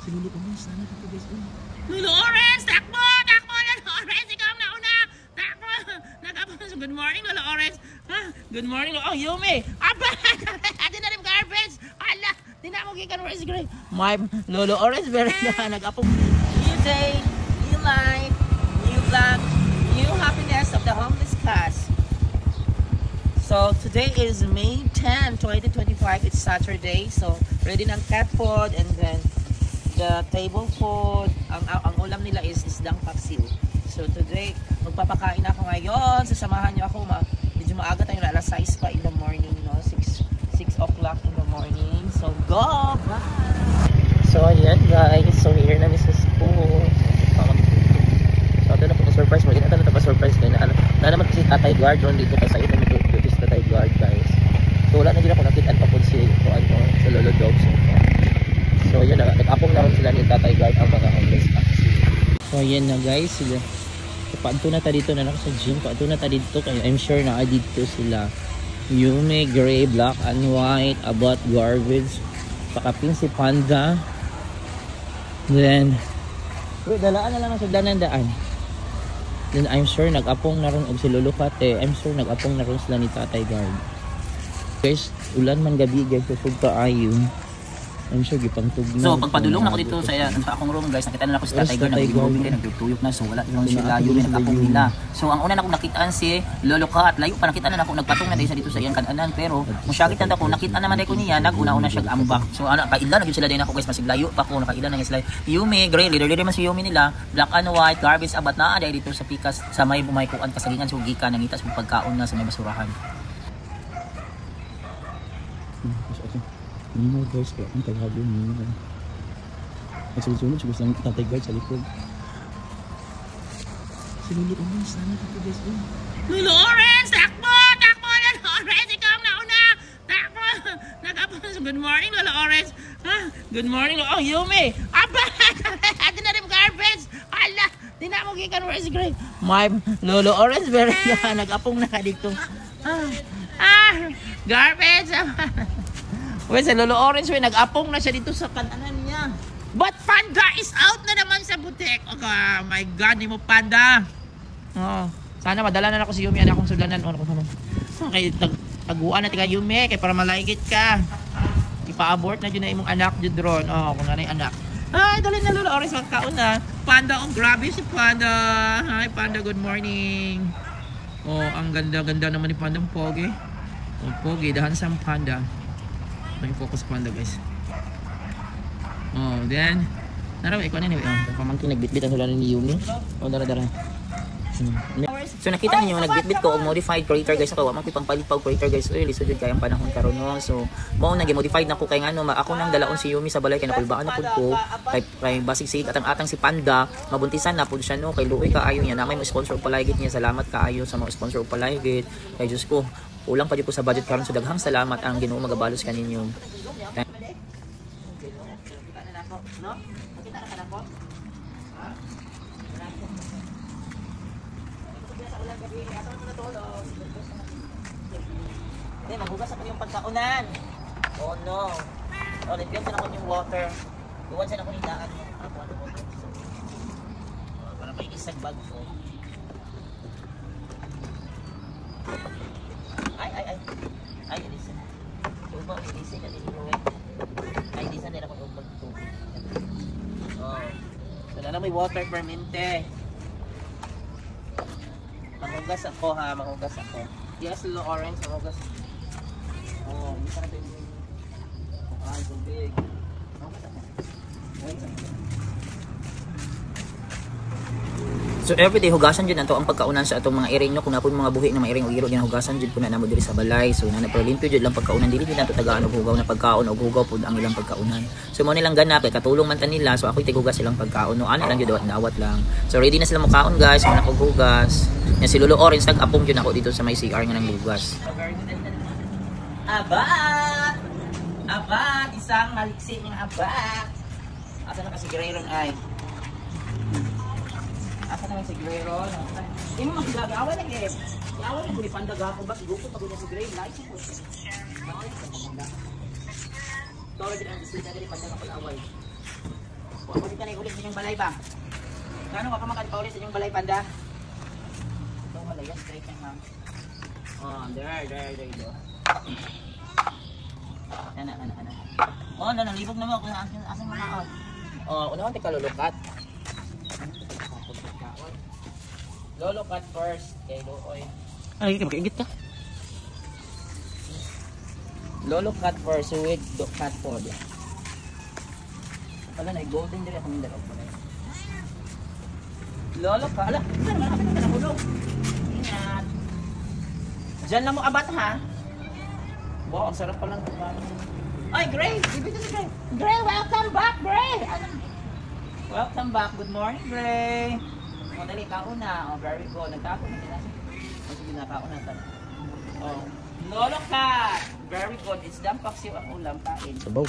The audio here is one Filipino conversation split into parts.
Si Lolo Orange, sana dito guys. Lolo Orange, takbo! Takbo, Lolo Orange! Ikaw ang nauna! Takbo! Nag-apon. Good morning, Lolo Orange. Ha? Good morning, Lolo. Oh, Yumi! Aba! Atin na rin garbage! Ala! Di na ako kikan Orange Gray. My Lolo Orange, very nag-apon. New day, new life, new vlog, new happiness of the homeless class. So, today is May 10, 2025. It's Saturday. So, ready ng cat food and then the table food. Ang ulam nila is isdang paksiw. So, today, magpapakain ako ngayon. Sasamahan niyo ako. Medyo maaga tayo na. Alas 6 pa in the morning. No? 6 o'clock in the morning. So, go! Bye! So, ayan guys. So, here na sa school. So, ito na po surprise mo. Ito na pa-surprise kayo. Na naman kasi tatay guard. Doon dito pa sa ito. Ito is tatay guard guys. So, wala na din ako nakitaan pa po si sa Lolo Dogs. So, yun na. Nag-apong naman sila ni tatay guard ang mga homeless taxi. So, ayan na guys. Sila. So, paanto na ta dito na ako sa gym. Paanto na ta dito. Kaya I'm sure na dito sila. Yumi, gray, black, and white, about garbage. Pakapin si Panda. Then, wait, dalaan na lang ang sugdanan-daan. Then, I'm sure nag-apong na rin og si Lolo Kate. I'm sure nag-apong na rin sila ni tatay guard. Guys, ulan man gabi guys. Kusog ka ayun. I'm sure gipantog na. So pagpadulong na ako dito sa akong room guys, nakita na ako si tatay guard, nag-moving din, nagtuyok na. So wala lang siya layo, nag-apong nila. So ang una na akong nakitaan si Lolo Kat, layo pa nakita na ako, nagpatong na dahil sa dito sa iyang kananan. Pero musyagit na ako, nakita naman ko niya, nag-una-una siya ambak. So ano, kailan na siya din ako guys, masig layo pa ako, nakailan na sila. Yumi, gray, leader man si Yumi nila, black and white, garbage abat na dahil dito sa pikas sa may bumaykuan kasalingan, so gika nangitas mo pagkaon na sa may basurahan. Nino guys, kaya ang tagalo nino. Nagsulunod siya lang tatay guard sa likod. Si Lolo Orange, sana dito guys. Lolo Orange, takbo! Takbo, Lolo Orange! Ikaw ang nauna! Takbo! Nag-apon. Good morning, Lolo Orange. Ha? Good morning, Lolo. Oh, Yumi! Aba! Atin na rin garbage! Ala! Di na ako kikan Orange Gray. My Lolo Orange, very nag-apong na ka dito. Garbage! Well, sa Lolo Orange, nag-apong na siya dito sa kananan niya. But Panda is out na naman sa butik. Oh my God, ni mo Panda. Oh, sana madala na ako si Yumi. Ano akong sulanan. Okay, taguan na tika Yumi. Kaya para malaigit ka. Ipa-abort na dyan na imong anak dyan drone. Oh, kung ano yung anak. Ay, dali na Lolo Orange. Magkaon na. Panda, oh grabe si Panda. Hi Panda, good morning. Oh, ang ganda-ganda naman ni Panda. Pogi. Oh, pogi. Dahan sa Panda. May focus Panda guys. Oh, then naraw ikaw na ni Pamangkin nagbitbit ang sulanan ni Yumi. Oh, dara. So nakita niyo nagbitbit ko og modified creator guys ako. Wa man ko pampalit pa creator guys. Oy, lisod jud kay ang panahon karon no. So mao na gi-modified na ko kay ngano ako nang dalaon si Yumi sa balay kay nakulbaan na pud ko. Kay basig sig atang si Panda, mabuntisan na pud siya no. Kay luoy kaayo niya na may sponsor og paligid niya. Salamat kaayo sa mga sponsor og paligid. Kay Diyos ko, ulang pa dito sa budget karon so daghang salamat ang Ginoo magabalos kaninyo. No? Nakita na kanako? Eh, maghugas ako yung pagkaunan. Oh no. Oh, nagpiyan ako yung water. Duwan siya na ko nilaan. Para may isang bag ko. Ay, listen. Tuba, listen na din yung ay, listen din ako yung bag ko. Oh. So, na may water permente. Maghugas ako ha, maghugas ako. Yes, Lolo Orange, maghugas. Oh, hindi ka na ito yung ay, tubig. Maghugas ako. So everyday hugasan jud nato ang pagkaunan sa atong mga iring no kung napon mga buhi na mga iring og iro din hugasan jud kun na namo diri sa balay. So na pero limpyo jud lang pagkaunan dili nato tagaan og hugaw na pagkaon og hugaw pud ang ilang pagkaunan. So mo nilang ganap kay katulong man ta nila so ako'y tigugas silang pagkaon no ana lang jud dawat lang. So ready na sila mo kaon guys, mo na ko hugas. Nya si Lolo Orange tag-apong jud ako dito sa may CR nga nang hugas. Abat, isang maliksi nga abat. Asa na kasi Guerrero ay. Asa naman si Guerrero? Hindi mo magagawa na eh. Yawa na kung ipandaga ako ba? Igupot ako niya si Gray. Light ko. Tawag din ang display na rin ipandaga pala away. Ako di ka na ulit sa inyong balay ba? Gano'n ka makalipa sa inyong balay, Panda? Ito balay yan, straight yan, ma'am. Oh, there you go. Ana. Oh, nalibog na mo kung asan mo na. Oh, unahan tayo kalulukat. Lulukat first, kay Looy. Ay, makaingit ka. Lulukat first with cat pod. Wala na, golden dire akong dalaw pa. Lulukat, ala, saan naman kami nahulog? Ingat. Diyan lang mo abat ha. Wow, ang sarap pa lang. Ay, Gray! Ibig ko si Gray. Gray, welcome back, Gray! Welcome back. Good morning, Gray. O, dali, kauna. O, very good. Nagkako na din natin. O, sige na, kauna tayo. O, Lolo Cat! Very good. It's dampak siyo ang ulam, kain. Sabaw.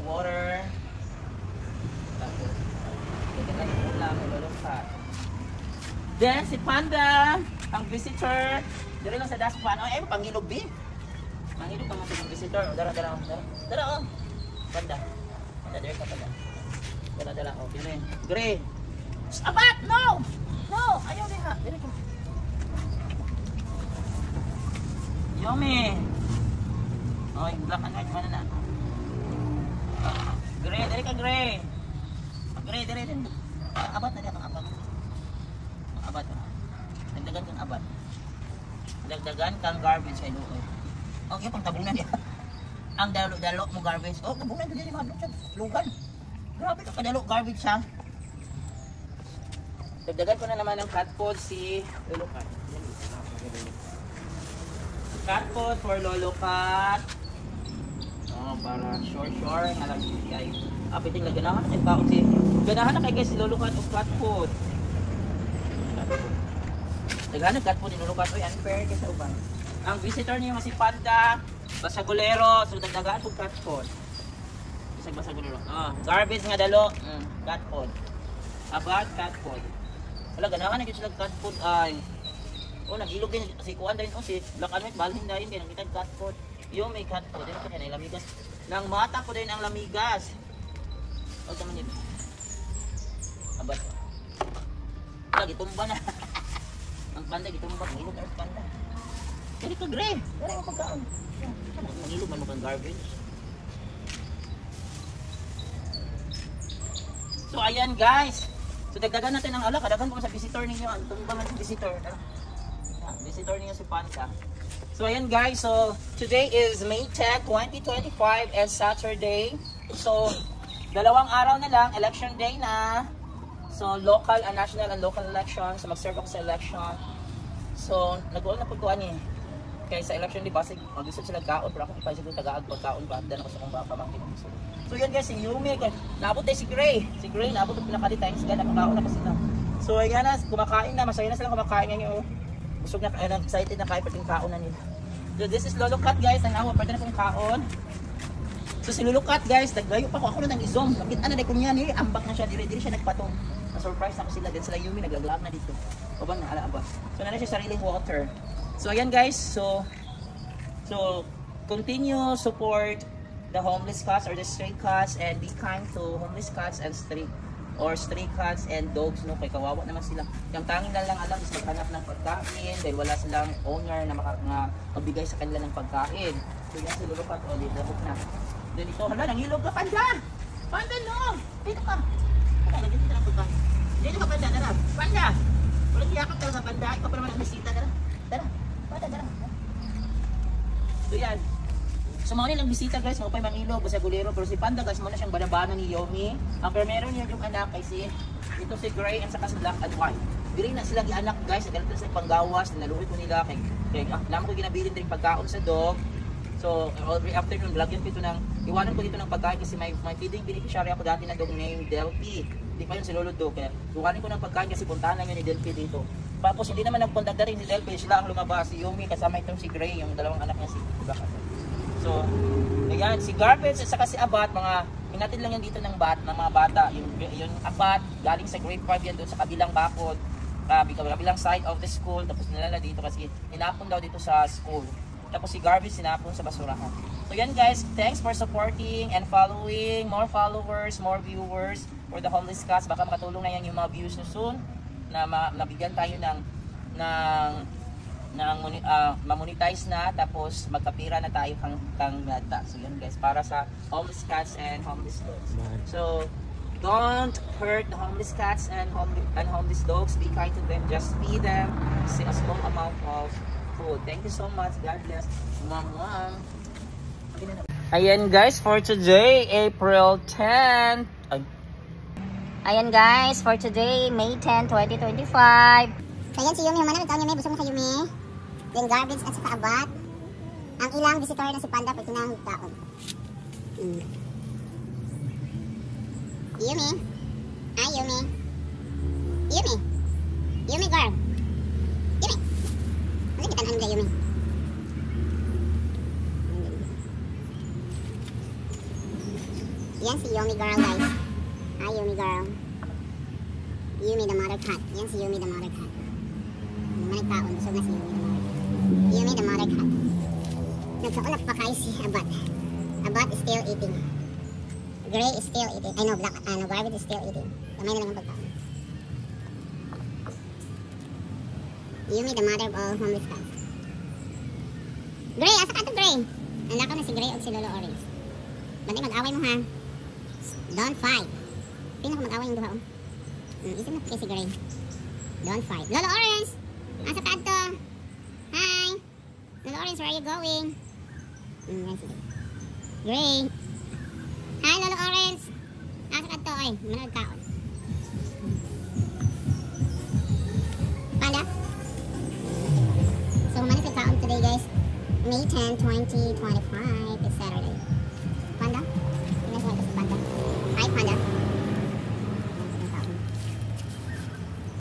Water. Tapos, ito na yung ulam, Lolo Cat. Then, si Panda, ang visitor. Dali lang sa daspan. O, eh, pangilog, B. Mangilog ka mo sa visitor. Dara. Dara, o. Panda. Panda, there ka pala. Dala, o. Yun Gray. Abat! No! No! Ayaw din ha. Dali ko. Yummy! O, yung black and white. Mana na? Gray, dali ka, Gray. Gray, dali. Abat na diya kang abat. Abat. Dagdagan kang abat. Dagdagan kang garbage ay looy. Okay, pang tabunan niya. Ang dalo mo garbage. Oh, tabunan ko din mga lugan. Grabe ka kadalo garbage siya. Dagdagan ko na naman ng cat food si Lolo Cat. Cat food for Lolo Cat. Oh, para sure nga lang ay apiting na ganahan ay baon si. Ganahan na kay guys si Lolo Cat of cat food. Naghanap cat food ni Lolo Cat. Oy, unfair kay sa uban. Ang visitor niyo si Panda, basagulero, so dagdagaan po cat food. Basagulero. Garbage nga dalo, cat food. About cat food. Wala ganahan na gyud sila cat food ay. Oh, nagilog din si kuan din si black and white balhin dayon kay nakita cat food. Yo may cat food din kay na lamigas. Nang mata po din ang lamigas. O tama nito. Abat. Lagi tumba na. Ang Panda gitumba, ilog ang Panda. Dali ka, Gray. Dali mo pagkaon. Mangilog man mo kang garbage. So, ayan guys. So, dagdagan natin ang ala. Kadagan ko sa visitor ninyo. Ang tumbangan ng visitor. Visitor ninyo si Panda. So, ayan guys. So, today is May 10, 2025 and Saturday. So, dalawang araw na lang. Election day na. So, local and national and local election. So, mag-serve ako sa election. So, nag-uol na pagkuhan eh. Kaya sa election di ba, mag-gusto sila kaon, pero ako ipaisip yung tagaan pagkaon ba, dan ako sa kong pamangkin. So yun guys, si Yumi, naabot tayo si Gray. Si Gray, naabot yung pinakalitayang sila, nakakaon na kasi na. So ayan na, kumakain na, masaya na sila kumakain ngayon. Busog na, excited na kayo, pati yung kaon na nila. So this is Lolo Cat guys, ang awa, pwede na pong kaon. So si Lolo Cat guys, naglayo pa ako na ng izom. Nakita na ko niya ni, ambak na siya, dire siya nagpatong. Na-surprise ako sila, din sila Yumi, naglaglag na dito. O ba, naala ba? So na siya sariling water. So ayan guys, so continue support the homeless cats or the stray cats and be kind to homeless cats and stray cats and dogs, no, kay kawawa naman sila. Yung tanging na lang alam is maghanap ng pagkain dahil wala silang owner na magbigay sa kanila ng pagkain. So yan si Lolo Cat, o labot na. Then ito, hala, nangilog ka, Panda! Panda, no! Dito ka! Hala, dito ka ng pagkain. Dito ka, Panda, dara! Panda! Walang yakap ka sa Panda, ikaw pa naman ang bisita, dara! Dara! So yan. So mga nilang bisita guys, mga pa'y mangilo, basagulero, pero si Panda guys, muna siyang banabana ni Yomi. Ang meron niya yung anak ay ito si Gray and saka si Black and White. Dili na silang i-anak guys, dahil sila panggawas, naluwi ko nila kay naman ko ginabilin din pagkaon sa dog. So every afternoon, lagyan ko ito iwanan ko dito ng pagkain kasi may feeding beneficiary ako dati na dog named Delphi. Hindi pa yun si Lolo Dog, kaya iwanan ko ng pagkain kasi puntahan lang yun ni Delphi dito. Tapos hindi naman nagpunta rin si Delphi, sila ang lumabas, si Yumi kasama itong si Gray, yung dalawang anak niya si Black. So, ayan, si Garbage at saka si Abat, hinatid lang yan dito ng mga bata. Yung Abat, galing sa grade 5 yan doon sa kabilang bakod, kabilang side of the school, tapos nilala dito kasi hinapon daw dito sa school. Tapos si garbage sinapon sa basurahan. So yan guys, thanks for supporting and following. More followers, more viewers for the homeless cats. Baka makatulong na yan yung mga views nyo soon na nabigyan tayo ng mamonetize na, tapos magkapira na tayo kang data. So yan guys, para sa homeless cats and homeless dogs. So don't hurt the homeless cats and homeless dogs. Be kind to them. Just feed them a small amount of food. Thank you so much. God bless. Mwah. Ayan guys, for today, April 10. Ayan guys, for today, May 10, 2025. So yan si Yumi, humanap ikaw Yumi, busog na kay Yumi. Then garbage at saka abat. Ang ilang visitor na si Panda, pwede na ang taon. Yumi. Ay, Yumi. Yumi. Yumi girl. Yumi. Ano kita nang Yumi? Yan si Yumi girl guys. Hi Yumi girl. Yumi the mother cat. Yan si Yumi the mother cat. Managkaon, busog na si Yumi the mother cat. Yumi the mother cat. Nagkaulap pa kayo si Abat. Abat is still eating. Gray is still eating. I know, black, Garbage is still eating. Kamay na lang ang pagkaon. Yumi the mother of all homeless cats. Gray, asa ka to Gray? Nandakaw na si Gray o si Lolo Orange. Bantay mag-away mo ha. Don't fight. Pino ko mag-away yung duha. Isip na kay si Gray. Don't fight. Lolo Orange! Asa ka to? Hi! Lolo Orange, where are you going? Gray. Hi Lolo Orange! Asa ka to? Ay, manood kaon. Panda? So, humanis yung kaon today guys. May 10, 2025. It's Saturday. Panda? Tingnan mo ito si Panda. Hi Panda.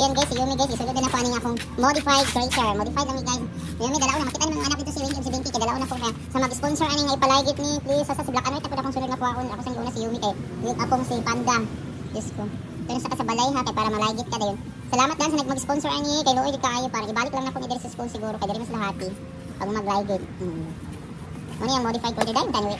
Yan guys, si Yumi guys, isulod na po aning akong modified creature. Modified lang guys. Yumi, dalaw na. Makita naman mga anak dito si Winky o si Binky. Kaya dalaw na po na sa mag-sponsor aning nga ipaligit ni. Please, sa si Black and White. Ako na akong sunod na po ako. Ako sa una si Yumi kay. Yung akong si Panda. Diyos ko. Pero sa balay ha, kay para maligit ka dayon. Salamat dan sa nag-sponsor ani. Kay Looy di kaayo para ibalik lang na po ni diri sa school siguro. Kay diri mas lahati. Pag mag-ligit. Ano yung modified creature dahil tanwi.